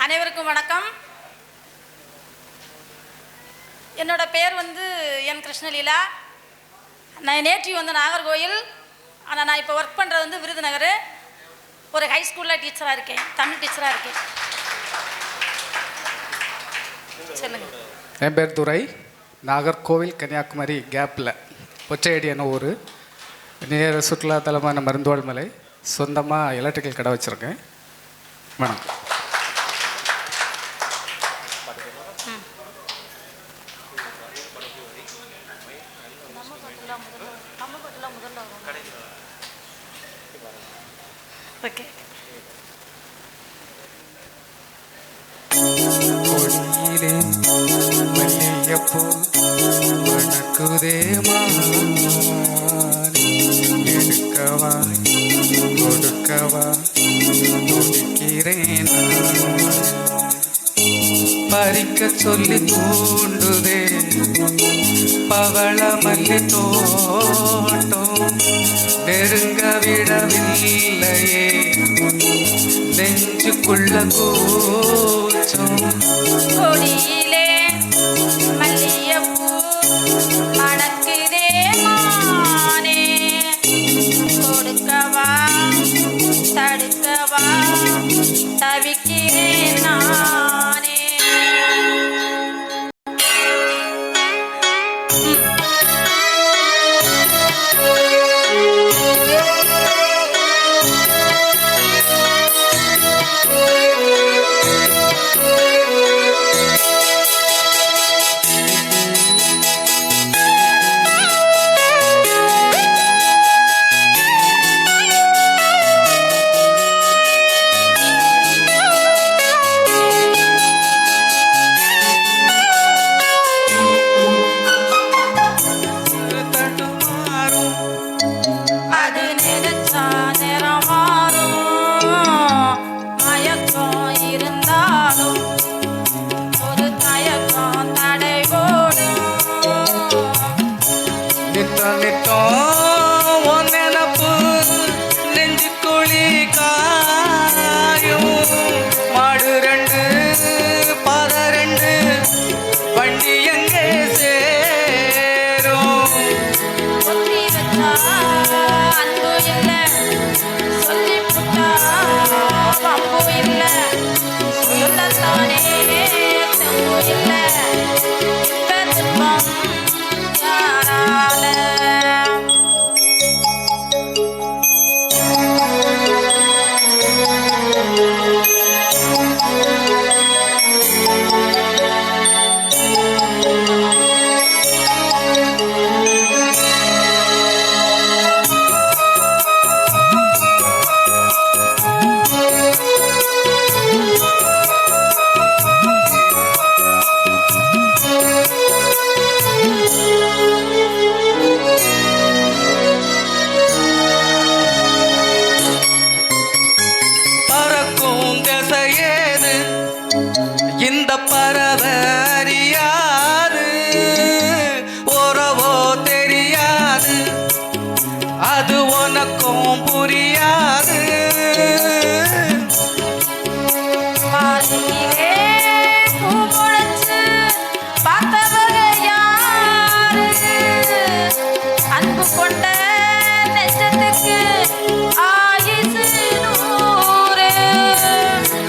அனைவருக்கும் வணக்கம். என்னோட பேர் என் கிருஷ்ணலீலா. நான் நேட்டிவ் நாகர்கோயில். ஆனால் நான் இப்போ ஒர்க் பண்ணுறது விருதுநகர். ஒரு ஹை ஸ்கூலில் டீச்சராக இருக்கேன், தமிழ் டீச்சராக இருக்கேன். சொல்லுங்கள். என் பேர் துரை. நாகர்கோவில் கன்னியாகுமரி கேப்பில் பொச்சையடி என்ன ஊர். நேர சுற்றுலாத்தலமான மருந்துவாழ் மலை. சொந்தமாக எலக்ட்ரிக்கல் கடை வச்சுருக்கேன். வணக்கம். ஓகே. கொடியிலே மல்லிகைப்பூ மணக்குதே எடுக்கவா கொடுக்கவா துடிக்கிறேன். பறிக்க சொல்லி தூண்டுதே பவள மல்லி தோட்டம். நெருங்க விடவில்லையே நெஞ்சுக்குள்ள கூச்சம். கொடியிலே மல்லிகைப்பூ மணக்குதே மானே, கொடுக்கவா தடுக்கவா தவிக்கிறேன் நானே. இந்த பரவறியாது உறவோ தெரியாது, அது உனக்கும் புரியாது. அன்பு கொண்ட நெஞ்சத்துக்கு ஆயுசு நூறு.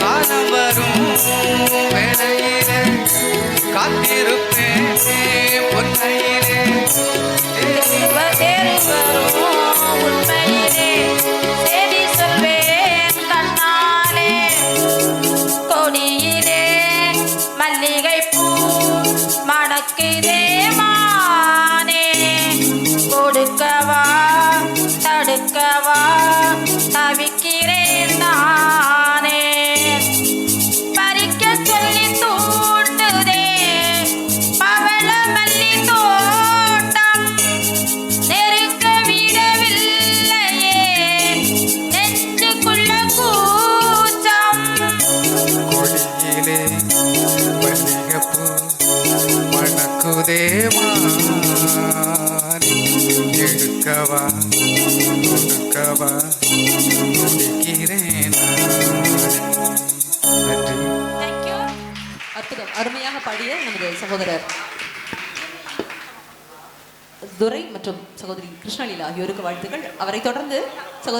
காலம் வரும் வேளையிலே காத்திருப்பேன் பொன்னையிலே. தேர்வு வரும் உண்மையிலே செய்தி சொல்வேன் கண்ணாலே. கொடியிலே மல்லிகைப்பூ மணக்குதே மானே, கொடுக்கவா தடுக்கவா தவிக்கிறேன் நானே. பறிக்க சொல்லி தூண்டுதே பவள மல்லி தோட்டம். நெருங்க விடவில்லையே நெஞ்சுக்குள்ள கூச்சம். கொடியிலே மல்லிகைப்பூ மணக்குதே கொடுக்கவா கொடுக்கவா துடிக்கிறேன் நன்றி. தேங்க்யூ. அற்புதம். அருமையாக பாடிய நமது சகோதரர் துரை மற்றும் சகோதரி கிருஷ்ணலீலா ஆகியோருக்கு வாழ்த்துக்கள். அவரை தொடர்ந்து சகோதரர்